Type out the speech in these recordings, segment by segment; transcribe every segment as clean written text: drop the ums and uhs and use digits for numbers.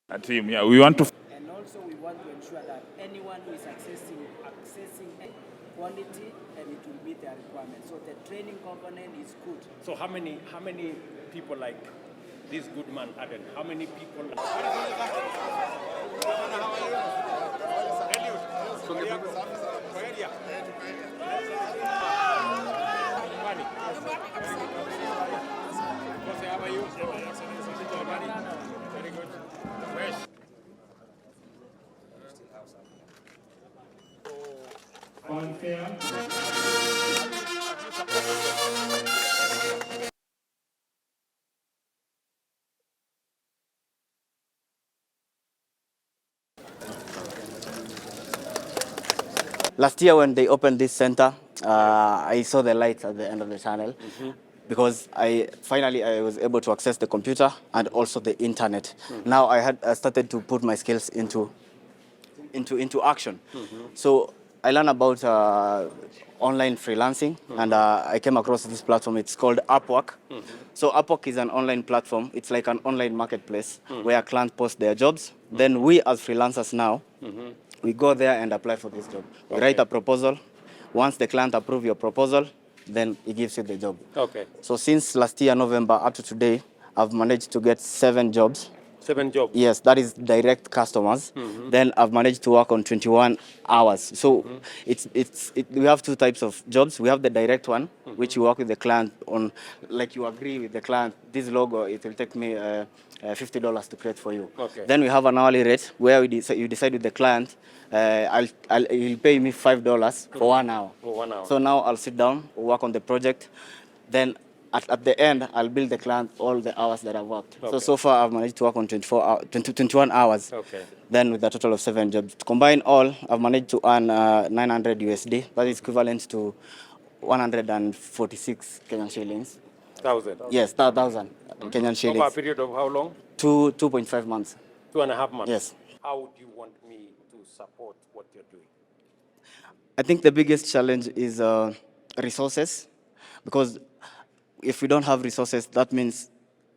A team, yeah. We want to. And also we want to ensure that anyone who is accessing quality and it will meet their requirements. So the training component is good. So how many people like this good man Aden? How many people? Very good. Last year when they opened this center, I saw the lights at the end of the tunnel because I was able to access the computer and also the internet. Now I had started to put my skills into action. So I learned about online freelancing and I came across this platform. It's called Upwork. So Upwork is an online platform. It's like an online marketplace where clients post their jobs. Then we as freelancers now, we go there and apply for this job. We write a proposal. Once the client approves your proposal, then he gives you the job. Okay. So since last year, November, up to today, I've managed to get 7 jobs. 7 jobs? Yes, that is direct customers. Then I've managed to work on 21 hours. So we have 2 types of jobs. We have the direct one, which you work with the client on, like you agree with the client, this logo, it will take me $50 to create for you. Okay. Then we have an hourly rate where you decide with the client, you'll pay me $5 for 1 hour. For 1 hour. So now I'll sit down, work on the project. Then at the end, I'll bill the client all the hours that I've worked. Okay. So far, I've managed to work on 21 hours. Okay. Then with a total of 7 jobs. To combine all, I've managed to earn 900 USD. That is equivalent to 146 Kenyan shillings. 1,000? Yes, 1,000 Kenyan shillings. Over a period of how long? 2.5 months. 2.5 months? Yes. How do you want me to support what you're doing? I think the biggest challenge is resources, because if we don't have resources, that means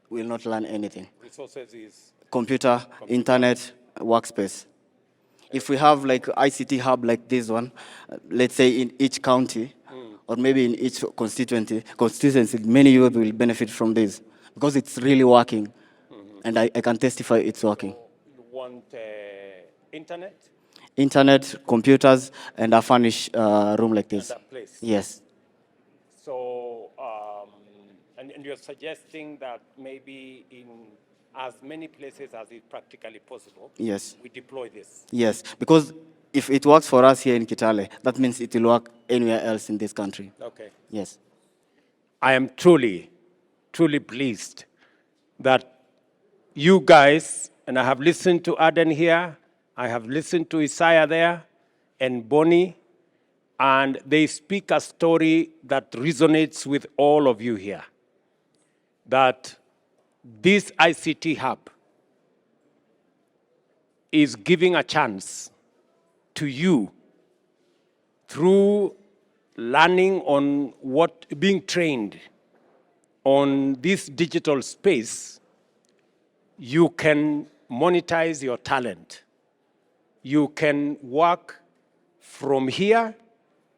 we'll not learn anything. Resources is? Computer, internet, workspace. If we have like ICT hub like this one, let's say in each county, or maybe in each constituency, many youth will benefit from this because it's really working, and I can testify it's working. You want internet? Internet, computers, and a furnished room like this. That place? Yes. So, and you're suggesting that maybe in as many places as is practically possible, Yes. we deploy this? Yes, because if it works for us here in Kitale, that means it will work anywhere else in this country. Okay. Yes. I am truly, truly pleased that you guys, and I have listened to Aden here, I have listened to Isaiah there, and Bonnie, and they speak a story that resonates with all of you here. That this ICT hub is giving a chance to you through learning on being trained on this digital space. You can monetize your talent. You can work from here,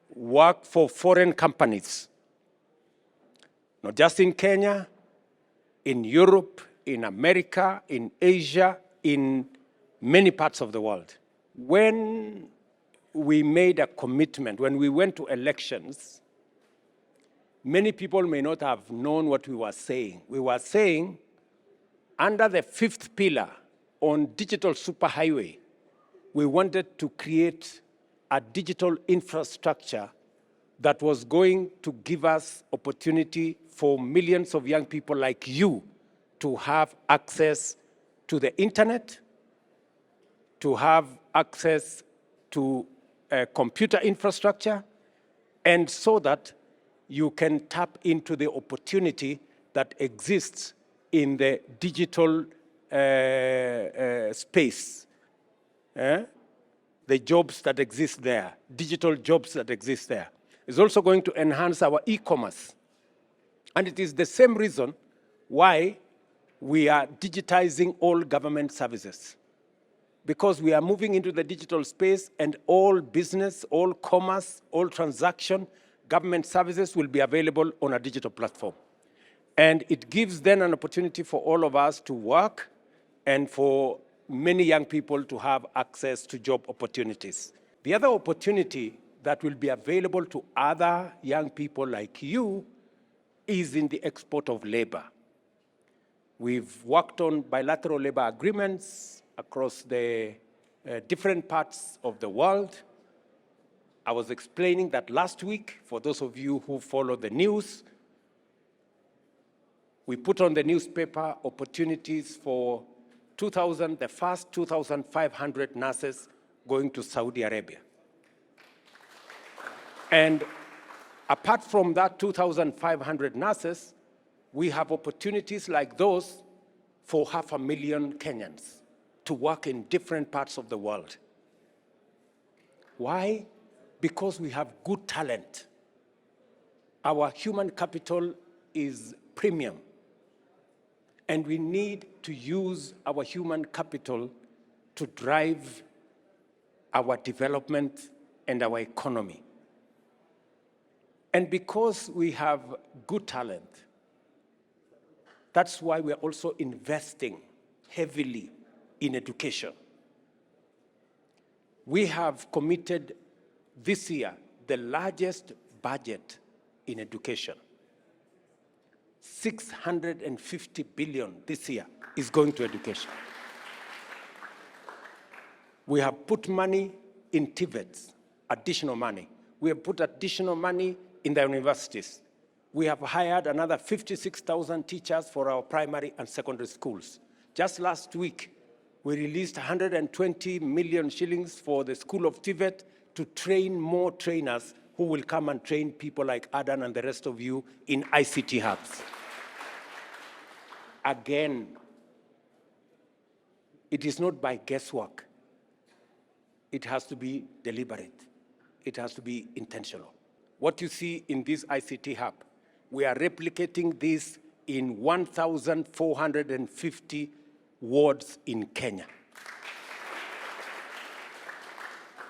work for foreign companies, not just in Kenya, in Europe, in America, in Asia, in many parts of the world. When we made a commitment, when we went to elections, many people may not have known what we were saying. We were saying, under the 5th pillar on digital superhighway, we wanted to create a digital infrastructure that was going to give us opportunity for millions of young people like you to have access to the internet, to have access to computer infrastructure, and so that you can tap into the opportunity that exists in the digital space. The jobs that exist there, digital jobs that exist there. It's also going to enhance our e-commerce. And it is the same reason why we are digitizing all government services. because we are moving into the digital space, and all business, all commerce, all transaction, government services will be available on a digital platform. And it gives then an opportunity for all of us to work and for many young people to have access to job opportunities. The other opportunity that will be available to other young people like you is in the export of labor. We've worked on bilateral labor agreements across the different parts of the world. I was explaining that last week, for those of you who follow the news. We put on the newspaper opportunities for the first 2,500 nurses going to Saudi Arabia. And apart from that 2,500 nurses, we have opportunities like those for 500,000 Kenyans to work in different parts of the world. Why? Because we have good talent. Our human capital is premium. And we need to use our human capital to drive our development and our economy. And because we have good talent, that's why we're also investing heavily in education. We have committed this year the largest budget in education. 650 billion this year is going to education. We have put money in TVETs, additional money. We have put additional money in the universities. We have hired another 56,000 teachers for our primary and secondary schools. Just last week, we released 120 million shillings for the School of TVET to train more trainers who will come and train people like Adan and the rest of you in ICT hubs. Again, it is not by guesswork. It has to be deliberate. It has to be intentional. What you see in this ICT hub, we are replicating this in 1,450 wards in Kenya.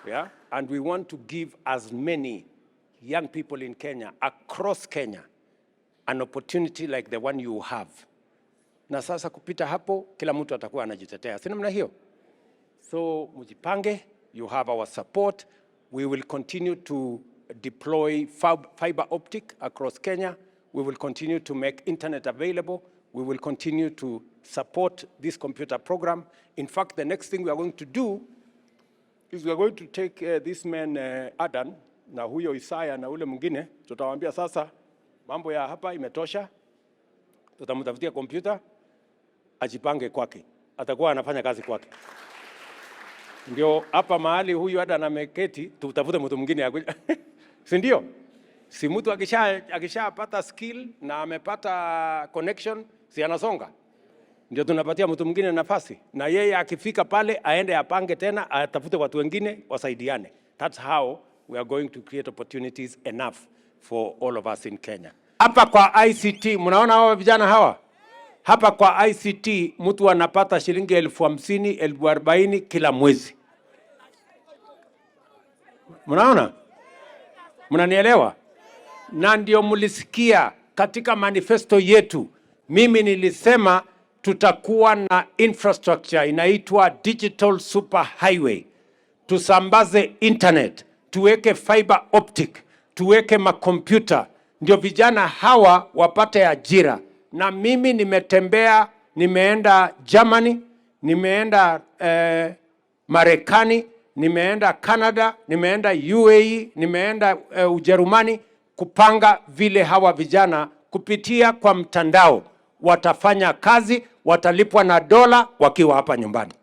Yeah? And we want to give as many young people in Kenya, across Kenya, an opportunity like the one you have. Na sasa kupita hapo, kila mtu atakuwa anajitetea. Si namna hiyo? So, mujipange, you have our support. We will continue to deploy fiber optic across Kenya. We will continue to make internet available. We will continue to support this computer program. In fact, the next thing we are going to do is we are going to take this man Adan, na huyo Isaya na ule mwingine, tutawaambia sasa mambo ya hapa imetosha. Tutamtafutia computer, ajipange kwake. Atakuwa anafanya kazi kwake. Ndio hapa mahali huyu Adan ameketi, tutafute mtu mwingine akuja. Si ndio? Si mtu akishapata skill na amepata connection, si anasonga. Ndio tunapatia mtu mwingine nafasi. Na yeye akifika pale aende apange tena, atafute watu wengine wasaidiane. That's how we are going to create opportunities enough for all of us in Kenya. Hapa kwa ICT, mnaona hawa vijana hawa? Hapa kwa ICT mtu anapata shilingi 50,000, 40,000 kila mwezi. Mnaona? Mnanielewa? Na ndio mlisikia katika manifesto yetu, mimi nilisema tutakuwa na infrastructure inaitwa Digital Super Highway. Tusambaze internet, tuweke fiber optic, tuweke makompyuta, ndio vijana hawa wapate ajira. Na mimi nimetembea, nimeenda Germany, nimeenda Marekani, nimeenda Canada, nimeenda UAE, nimeenda Ujerumani, kupanga vile hawa vijana kupitia kwa mtandao watafanya kazi, watalipwa na dola wakiwa hapa nyumbani.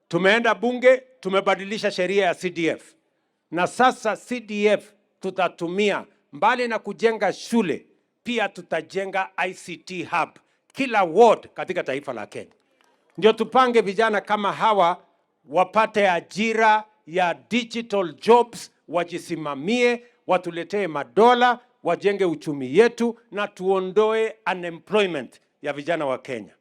Tumeenda bunge, tumebadilisha sheria ya CDF. Na sasa CDF tutatumia, mbali na kujenga shule, pia tutajenga ICT hub kila ward katika taifa la Kenya. Ndio tupange vijana kama hawa wapate ajira ya digital jobs, wajisimamie, watuletee madola, wajenge uchumi yetu na tuondoe unemployment ya vijana wa Kenya.